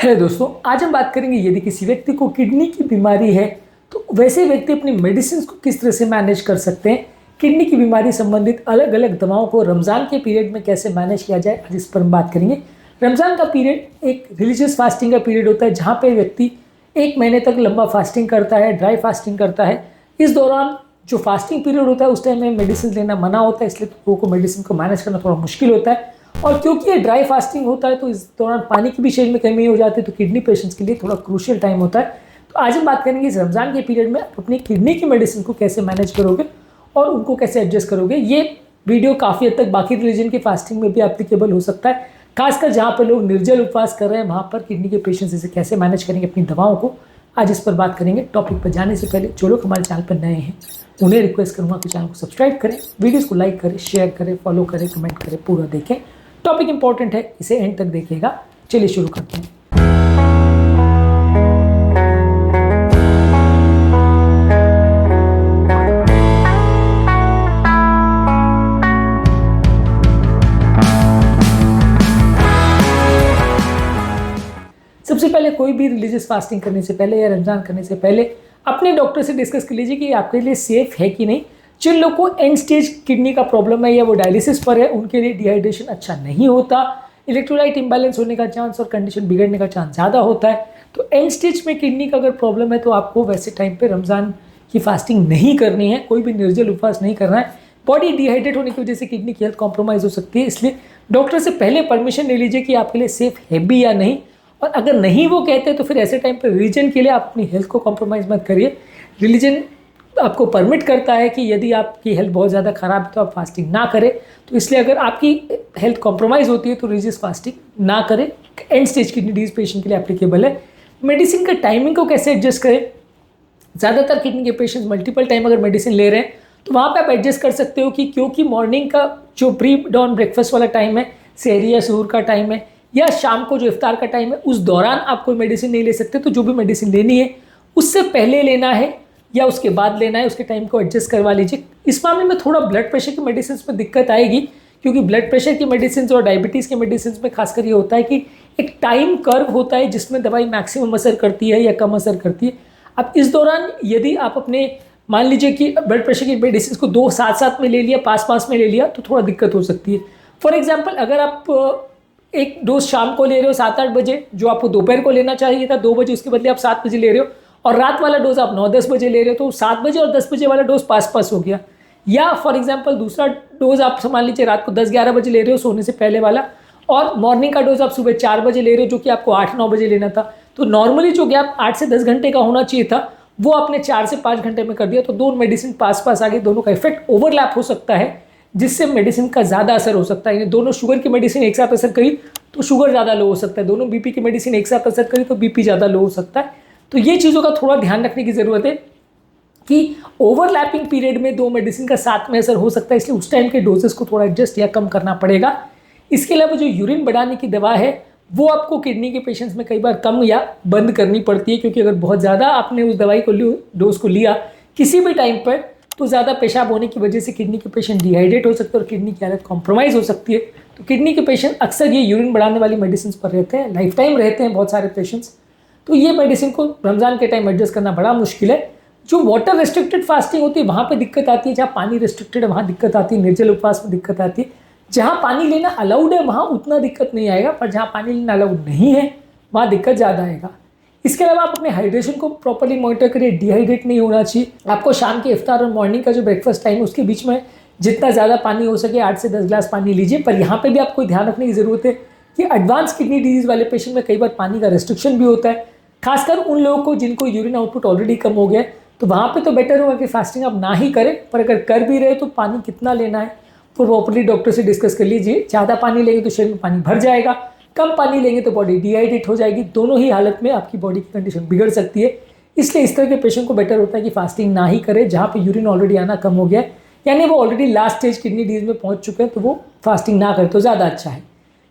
Hello दोस्तों, आज हम बात करेंगे यदि किसी व्यक्ति को किडनी की बीमारी है तो वैसे व्यक्ति अपनी मेडिसिन को किस तरह से मैनेज कर सकते हैं। किडनी की बीमारी संबंधित अलग अलग दवाओं को रमज़ान के पीरियड में कैसे मैनेज किया जाए, आज इस पर हम बात करेंगे। रमज़ान का पीरियड एक रिलीजियस फास्टिंग का पीरियड होता है जहाँ पे व्यक्ति 1 महीने तक लंबा फास्टिंग करता है, ड्राई फास्टिंग करता है। इस दौरान जो फास्टिंग पीरियड होता है उस टाइम में मेडिसिन लेना मना होता है, इसलिए लोगों को मेडिसिन को मैनेज करना थोड़ा मुश्किल होता है। और क्योंकि ये ड्राई फास्टिंग होता है तो इस दौरान पानी की भी शरीर में कमी हो जाती है, तो किडनी पेशेंट्स के लिए थोड़ा क्रूशियल टाइम होता है। तो आज हम बात करेंगे इस रमज़ान के पीरियड में अपनी किडनी की मेडिसिन को कैसे मैनेज करोगे और उनको कैसे एडजस्ट करोगे। ये वीडियो काफ़ी हद तक बाकी रिलीजन की फास्टिंग में भी एप्लीकेबल हो सकता है, खासकर जहाँ पर लोग निर्जल उपवास कर रहे हैं वहाँ पर किडनी के पेशेंट्स इसे कैसे मैनेज करेंगे अपनी दवाओं को, आज इस पर बात करेंगे। टॉपिक पर जाने से पहले जो लोग हमारे चैनल पर नए हैं उन्हें रिक्वेस्ट करूँगा कि चैनल को सब्सक्राइब करें, वीडियोज़ को लाइक करें, शेयर करें, फॉलो करें, कमेंट करें, पूरा देखें। टॉपिक इंपॉर्टेंट है, इसे एंड तक देखिएगा। चलिए शुरू करते हैं। सबसे पहले कोई भी रिलीजियस फास्टिंग करने से पहले या रमजान करने से पहले अपने डॉक्टर से डिस्कस कर लीजिए कि आपके लिए सेफ है कि नहीं। जिन लोगों को एंड स्टेज किडनी का प्रॉब्लम है या वो डायलिसिस पर है उनके लिए डिहाइड्रेशन अच्छा नहीं होता, इलेक्ट्रोलाइट इंबैलेंस होने का चांस और कंडीशन बिगड़ने का चांस ज़्यादा होता है। तो एंड स्टेज में किडनी का अगर प्रॉब्लम है तो आपको वैसे टाइम पे रमज़ान की फास्टिंग नहीं करनी है, कोई भी निर्जल उपवास नहीं करना है। बॉडी डिहाइड्रेट होने की वजह से किडनी की हेल्थ कॉम्प्रोमाइज़ हो सकती है, इसलिए डॉक्टर से पहले परमिशन ले लीजिए कि आपके लिए सेफ है भी या नहीं। और अगर नहीं वो कहते तो फिर ऐसे टाइम पर रिलीजन के लिए आप अपनी हेल्थ को कॉम्प्रोमाइज़ मत करिए। रिलीजन आपको परमिट करता है कि यदि आपकी हेल्थ बहुत ज़्यादा ख़राब है तो आप फास्टिंग ना करें, तो इसलिए अगर आपकी हेल्थ कॉम्प्रोमाइज़ होती है तो रिलीजियस फास्टिंग ना करें। And stage kidney disease patient के लिए एप्लीकेबल है। मेडिसिन का टाइमिंग को कैसे एडजस्ट करें। ज़्यादातर किडनी के पेशेंट्स मल्टीपल टाइम अगर मेडिसिन ले रहे हैं तो वहाँ पे आप एडजस्ट कर सकते हो कि क्योंकि मॉर्निंग का जो प्री डॉन ब्रेकफास्ट वाला टाइम है, सहरी या सहूर का टाइम है, या शाम को जो इफ्तार का टाइम है, उस दौरान आप कोई मेडिसिन नहीं ले सकते। तो जो भी मेडिसिन लेनी है उससे पहले लेना है या उसके बाद लेना है, उसके टाइम को एडजस्ट करवा लीजिए। इस मामले में थोड़ा ब्लड प्रेशर की मेडिसिन में दिक्कत आएगी, क्योंकि ब्लड प्रेशर की मेडिसिन और डायबिटीज़ की मेडिसिन में खासकर ये होता है कि एक टाइम कर्व होता है जिसमें दवाई मैक्सिमम असर करती है या कम असर करती है। अब इस दौरान यदि आप अपने मान लीजिए कि ब्लड प्रेशर की मेडिसिन को 2 साथ साथ में ले लिया, पास में ले लिया, तो थोड़ा दिक्कत हो सकती है। फॉर एग्जाम्पल, अगर आप एक डोज शाम को ले रहे हो 7-8 बजे, जो आपको दोपहर को लेना चाहिए था 2 बजे, उसके बदले आप 7 बजे ले रहे हो, और रात वाला डोज आप 9-10 बजे ले रहे हो, तो 7 बजे और 10 बजे वाला डोज पास हो गया। या फॉर एग्जांपल दूसरा डोज आप मान लीजिए रात को 10-11 बजे ले रहे हो सोने से पहले वाला, और मॉर्निंग का डोज आप सुबह 4 बजे ले रहे हो जो कि आपको 8-9 बजे लेना था। तो नॉर्मली जो गैप 8 से 10 घंटे का होना चाहिए था वो आपने 4 से 5 घंटे में कर दिया, तो दोनों मेडिसिन पास आ गई, दोनों का इफेक्ट ओवरलैप हो सकता है जिससे मेडिसिन का ज़्यादा असर हो सकता है। दोनों शुगर की मेडिसिन एक साथ असर करी तो शुगर ज़्यादा लो हो सकता है, दोनों बीपी की मेडिसिन एक साथ असर करी तो बीपी ज़्यादा लो हो सकता है। तो ये चीज़ों का थोड़ा ध्यान रखने की ज़रूरत है कि ओवरलैपिंग पीरियड में 2 मेडिसिन का साथ में असर हो सकता है, इसलिए उस टाइम के डोजेस को थोड़ा एडजस्ट या कम करना पड़ेगा। इसके अलावा जो यूरिन बढ़ाने की दवा है वो आपको किडनी के पेशेंट्स में कई बार कम या बंद करनी पड़ती है, क्योंकि अगर बहुत ज़्यादा आपने उस दवाई को डोज को लिया किसी भी टाइम पर तो ज़्यादा पेशाब होने की वजह से किडनी के पेशेंट डिहाइड्रेट हो सकते हैं और किडनी की हालत कॉम्प्रोमाइज़ हो सकती है। तो किडनी के पेशेंट अक्सर ये यूरिन बढ़ाने वाली मेडिसिन पर रहते हैं, लाइफ टाइम रहते हैं बहुत सारे पेशेंट्स। तो ये मेडिसिन को रमज़ान के टाइम एडजस्ट करना बड़ा मुश्किल है। जो वाटर रेस्ट्रिक्टेड फास्टिंग होती है वहाँ पे दिक्कत आती है, जहाँ पानी रेस्ट्रिक्टेड है वहाँ दिक्कत आती है, निर्जल उपवास में दिक्कत आती है। जहाँ पानी लेना अलाउड है वहाँ उतना दिक्कत नहीं आएगा, पर जहाँ पानी लेना अलाउड नहीं है वहाँ दिक्कत ज़्यादा आएगा। इसके अलावा आप अपने हाइड्रेशन को प्रॉपर्ली मॉनिटर करिए, डिहाइड्रेट नहीं होना चाहिए। आपको शाम के इफ्तार और मॉर्निंग का जो ब्रेकफास्ट टाइम है उसके बीच में जितना ज़्यादा पानी हो सके 8 से 10 ग्लास पानी लीजिए। पर यहाँ पे भी आपको ध्यान रखने की ज़रूरत है कि एडवांस किडनी डिजीज़ वाले पेशेंट में कई बार पानी का रेस्ट्रिक्शन भी होता है, खासकर उन लोगों को जिनको यूरिन आउटपुट ऑलरेडी कम हो गया है। तो वहाँ पे तो बेटर होगा कि फास्टिंग आप ना ही करें, पर अगर कर भी रहे तो पानी कितना लेना है वो प्रॉपर्ली डॉक्टर से डिस्कस कर लीजिए। ज़्यादा पानी लेंगे तो शरीर में पानी भर जाएगा, कम पानी लेंगे तो बॉडी डिहाइड्रेट हो जाएगी। दोनों ही हालत में आपकी बॉडी की कंडीशन बिगड़ सकती है, इसलिए इस तरह के पेशेंट को बेटर होता है कि फास्टिंग ना ही करें। जहाँ पे यूरिन ऑलरेडी आना कम हो गया है, यानी वो already last stage kidney disease में पहुँच चुके हैं, तो वो फास्टिंग ना करें तो ज़्यादा अच्छा है।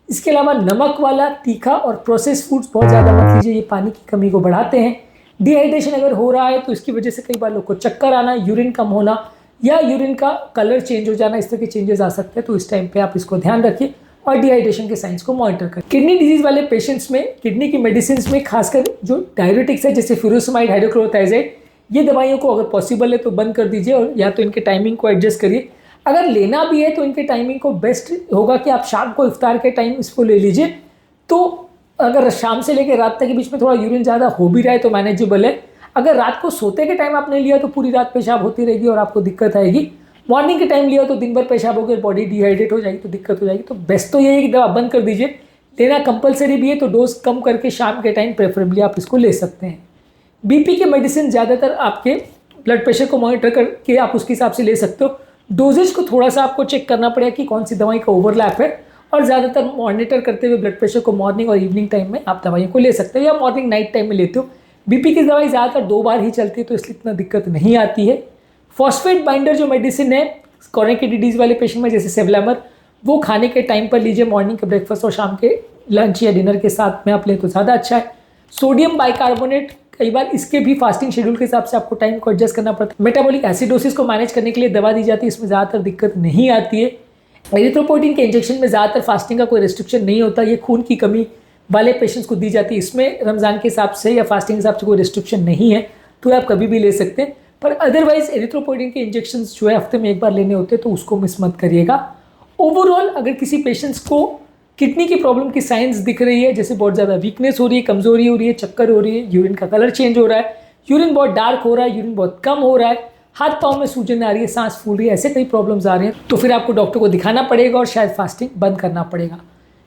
इसके अलावा नमक वाला, तीखा और प्रोसेस फूड्स बहुत ज़्यादा मत लीजिए, ये पानी की कमी को बढ़ाते हैं। डिहाइड्रेशन अगर हो रहा है तो इसकी वजह से कई बार लोग को चक्कर आना, यूरिन कम होना या यूरिन का कलर चेंज हो जाना, इस तरह के चेंजेस आ सकते हैं। तो इस टाइम पे आप इसको ध्यान रखिए और डिहाइड्रेशन के साइंस को मॉनिटर करें। किडनी डिजीज वाले पेशेंट्स में किडनी की मेडिसिन में खासकर जो डायरेटिक्स है जैसे फ्यूरोसमाइड, हाइड्रोक्लोरोथाइज़ाइड, ये दवाइयों को अगर पॉसिबल है तो बंद कर दीजिए और या तो इनके टाइमिंग को एडजस्ट करिए। अगर लेना भी है तो इनके टाइमिंग को बेस्ट होगा कि आप शाम को इफ्तार के टाइम इसको ले लीजिए। तो अगर शाम से लेकर रात तक के बीच में थोड़ा यूरिन ज़्यादा हो भी रहा है तो मैनेजेबल है। अगर रात को सोते के टाइम आपने लिया तो पूरी रात पेशाब होती रहेगी और आपको दिक्कत आएगी। मॉर्निंग के टाइम लिया तो दिन भर पेशाब होकर बॉडी डिहाइड्रेट हो जाएगी तो दिक्कत हो जाएगी। तो बेस्ट तो ये है कि दवा बंद कर दीजिए। लेना कंपलसरी भी है तो डोज कम करके शाम के टाइम प्रेफरेबली आप इसको ले सकते हैं। बीपी के मेडिसिन ज़्यादातर आपके ब्लड प्रेशर को मॉनिटर करके आप उसके हिसाब से ले सकते हो। डोजेज को थोड़ा सा आपको चेक करना पड़ेगा कि कौन सी दवाई का ओवरलैप है और ज़्यादातर मॉनिटर करते हुए ब्लड प्रेशर को मॉर्निंग और इवनिंग टाइम में आप दवाइयों को ले सकते हो या मॉर्निंग नाइट टाइम में लेते हो। बीपी की दवाई ज़्यादातर 2 बार ही चलती है तो इसलिए इतना दिक्कत नहीं आती है। फॉस्फेट बाइंडर जो मेडिसिन है कॉर्निक डिजीज वाले पेशेंट में जैसे सेवलामर, वो खाने के टाइम पर लीजिए, मॉर्निंग के ब्रेकफास्ट और शाम के लंच या डिनर के साथ में आप लें तो ज़्यादा अच्छा है। सोडियम बाइकार्बोनेट कई बार इसके भी फास्टिंग शेड्यूल के हिसाब से आपको टाइम को एडजस्ट करना पड़ता है। मेटाबॉलिक एसिडोसिस को मैनेज करने के लिए दवा दी जाती है, इसमें ज़्यादातर दिक्कत नहीं आती है। एरिथ्रोपोइटिन के इंजेक्शन में ज़्यादातर फास्टिंग का कोई रिस्ट्रिक्शन नहीं होता, ये खून की कमी वाले पेशेंट्स को दी जाती है। इसमें रमज़ान के हिसाब से या फास्टिंग के हिसाब से कोई रिस्ट्रिक्शन नहीं है तो आप कभी भी ले सकते हैं। पर अदरवाइज एरिथ्रोपोइटिन के इंजेक्शंस जो है हफ्ते में 1 बार लेने होते हैं तो उसको मिस मत करिएगा। ओवरऑल अगर किसी पेशेंट्स को किडनी की प्रॉब्लम की साइंस दिख रही है जैसे बहुत ज़्यादा वीकनेस हो रही है, कमजोरी हो रही है, चक्कर हो रही है, यूरिन का कलर चेंज हो रहा है, यूरिन बहुत डार्क हो रहा है, यूरिन बहुत कम हो रहा है, हाथ पाँव में सूजन आ रही है, सांस फूल रही है, ऐसे कई प्रॉब्लम्स आ रही हैं तो फिर आपको डॉक्टर को दिखाना पड़ेगा और शायद फास्टिंग बंद करना पड़ेगा।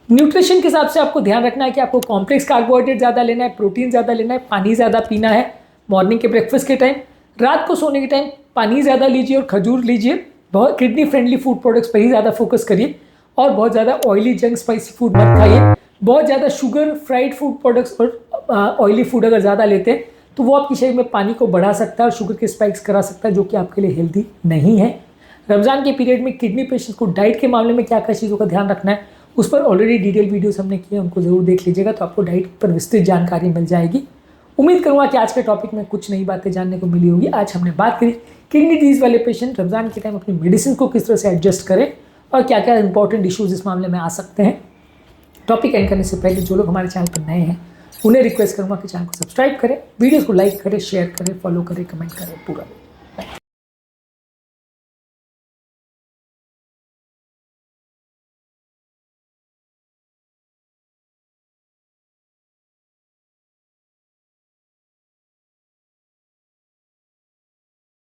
न्यूट्रिशन के हिसाब से आपको ध्यान रखना है कि आपको कॉम्प्लेक्स कार्बोहाइड्रेट ज़्यादा लेना है, प्रोटीन ज़्यादा लेना है, पानी ज़्यादा पीना है मॉर्निंग के ब्रेकफास्ट के टाइम, रात को सोने के टाइम पानी ज़्यादा लीजिए और खजूर लीजिए। बहुत किडनी फ्रेंडली फूड प्रोडक्ट्स पर ही ज़्यादा फोकस करिए और बहुत ज़्यादा ऑयली जंक स्पाइसी फूड मत खाइए। बहुत ज़्यादा शुगर फ्राइड फूड प्रोडक्ट्स और ऑयली फूड अगर ज़्यादा लेते हैं तो वो आपके शरीर में पानी को बढ़ा सकता है और शुगर के स्पाइक्स करा सकता है जो कि आपके लिए हेल्दी नहीं है। रमज़ान के पीरियड में किडनी पेशेंट्स को डाइट के मामले में क्या क्या चीज़ों का ध्यान रखना है उस पर ऑलरेडी डिटेल वीडियोस हमने किए, उनको ज़रूर देख लीजिएगा तो आपको डाइट पर विस्तृत जानकारी मिल जाएगी। उम्मीद करूँगा कि आज के टॉपिक में कुछ नई बातें जानने को मिली होगी। आज हमने बात करी किडनी डिजीज़ वाले पेशेंट रमज़ान के टाइम अपनी मेडिसिन को किस तरह से एडजस्ट करें और क्या क्या इंपॉर्टेंट इश्यूज इस मामले में आ सकते हैं। टॉपिक एंड करने से पहले जो लोग हमारे चैनल पर नए हैं उन्हें रिक्वेस्ट करूँगा कि चैनल को सब्सक्राइब करें, वीडियोज़ को लाइक करें, शेयर करें, फॉलो करें, कमेंट करें पूरा।